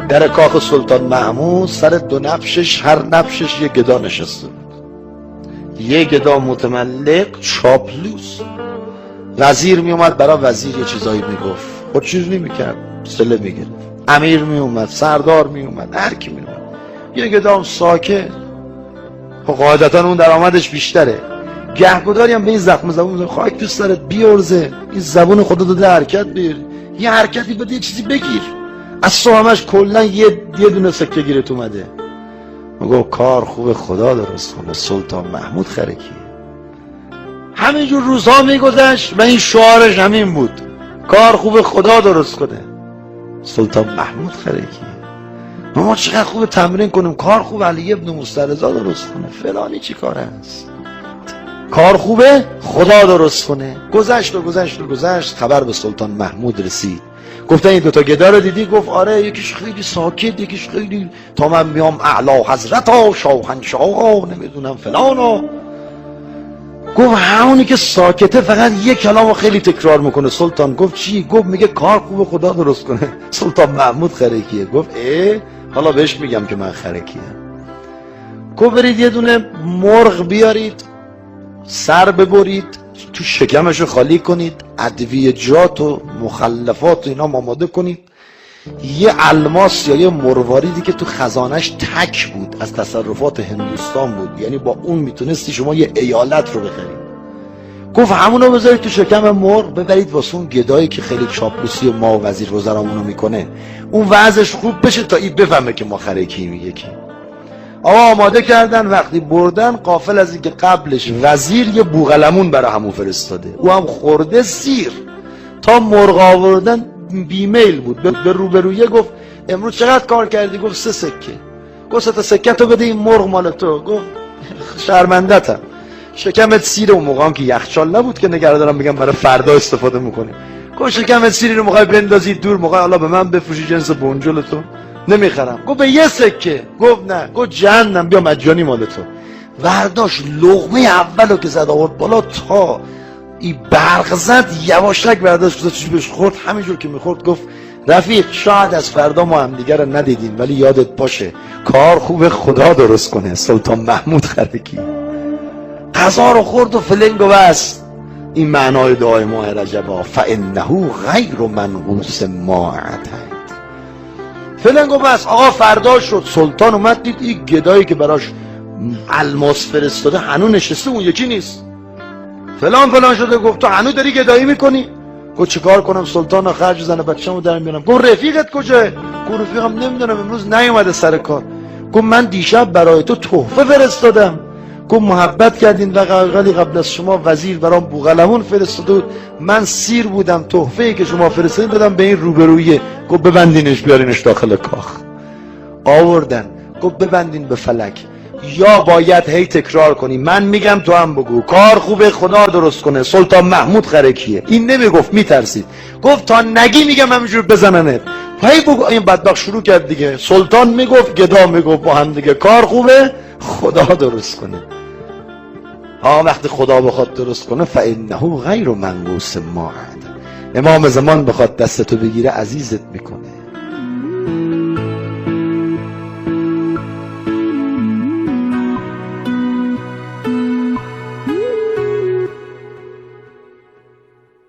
در کاخ سلطان محمود سر دو نبشش، هر نبشش یه گدا نشسته بود. یه گدا متملق چاپلوس. وزیر می اومد برای وزیر یه چیزایی میگفت، خود چیز نمیکرد، سله میگرفت. امیر می اومد، سردار می اومد، هر کی می اومد. یه گدا هم ساکت، قاعدتا اون درآمدش بیشتره. گهگداری هم به این زخم زبون خاک تو سرت بیارزه، این زبون خودت رو در حرکت بیر، یه حرکتی بده، یه چیزی بگیر. از صحمش کلا یه دونه سکه گیرت اومده. میگو کار خوب خدا درست کنه، سلطان محمود خرکیه. همینجور روزها میگذشت و این شعارش همین بود، کار خوب خدا درست کنه، سلطان محمود خرکیه. ما چقدر خوب تمرین کنیم کار خوب علی ابن مسترضی درست کنه، فلانی چی کار است، کار خوبه خدا درست کنه. گذشت و گذشت و گذشت، خبر به سلطان محمود رسید. گفتن این دوتا گدا رو دیدی؟ گفت آره، یکیش خیلی ساکت، یکیش خیلی تا من میام اعلی حضرت ها، شاهنشاه ها، نمیدونم فلان ها. گفت همونی که ساکته فقط یک کلامو خیلی تکرار میکنه. سلطان گفت چی؟ گفت میگه کار خوب خدا درست کنه، سلطان محمود خرکیه. گفت حالا بهش میگم که من خرکیه. گفت برید یه دونه مرغ بیارید، سر ببرید، تو شکمشو خالی کنید، ادویجات و مخلفات و اینا آماده کنید، یه الماس یا یه مرواریدی که تو خزانش تک بود، از تصرفات هندوستان بود، یعنی با اون میتونستی شما یه ایالت رو بخرید. گفت همونو بذارید تو شکم مرغ، ببرید واسه اون گدایی که خیلی چاپلوسی و ما وزیر وزرامونو میکنه، اون وضعش خوب بشه تا این بفهمه که ما خرکیم. یکی آقا آماده کردن. وقتی بردن، قافل از اینکه قبلش وزیر یه بوقلمون برای همون فرستاده، او هم خورده سیر. تا مرغ آوردن بیمیل بود، به روبرویه گفت امروز چقدر کار کردی؟ گفت 3 سکه. گفت 3 تا سکه تو بده، این مرغ مال تو. گفت شرمندتم، شکمت سیر. اون موقع هم که یخچال نبود که نگران دارم بگم برای فردا استفاده میکنیم. گفت شکمت سیری رو موقع بندازی دور، موقع حالا به من بفروشی جنس بنجل تو نمیخرم. گفت به 1 سکه. گفت نه. گفت جهنم، بیا مجانی مال تو. ورداش لقمه اولو که زد آورد بالا، تا این برق زد یواشک برداشت گذاشت بهش خورد. همینجور که میخورد گفت رفیق، شاید از فردا ما هم دیگر رو ندیدیم، ولی یادت باشه کار خوب خدا درست کنه، سلطان محمود خرکی. غذا رو خورد و فلنگ و بس. این معنای دعای ماه رجبا، فانه غیر منقوص ما عتید. فلنگ و بس. آقا فردا شد، سلطان اومد دید این گدایی که براش الماس فرستاده هنوز نشسته، اون یکی نیست. فلان شده. گفت تو هنوز داری گدایی میکنی؟ گفت چیکار کنم سلطان، خرج زن بچه‌مو در میارم. گفت رفیقت کجاه؟ گفت رفیقم نمیدونم، امروز نیومده سر کار. گفت من دیشب برای تو تحفه فرستادم. گفت محبت کردین و قبل از شما وزیر برام بوقلمون فرستاده بود، من سیر بودم، تحفه‌ای که شما فرستادین دادم به این روبرویه. گفت ببندینش بیارینش داخل کاخ. آوردن. گفت ببندین به فلک، یا باید هی تکرار کنی من میگم تو هم بگو کار خوبه خدا درست کنه، سلطان محمود خرکیه. این نمیگفت، میترسید. گفت تا نگی میگم همینجور بزننت. هی بگو. این بدبخت شروع کرد دیگه، سلطان میگفت، گدا میگفت، با هم دیگه کار خوبه خدا درست کنه. وقتی خدا بخواد درست کنه، فانه غیر منقوص ما عتید. امام زمان بخواد دستتو بگیره عزیزت میکنه.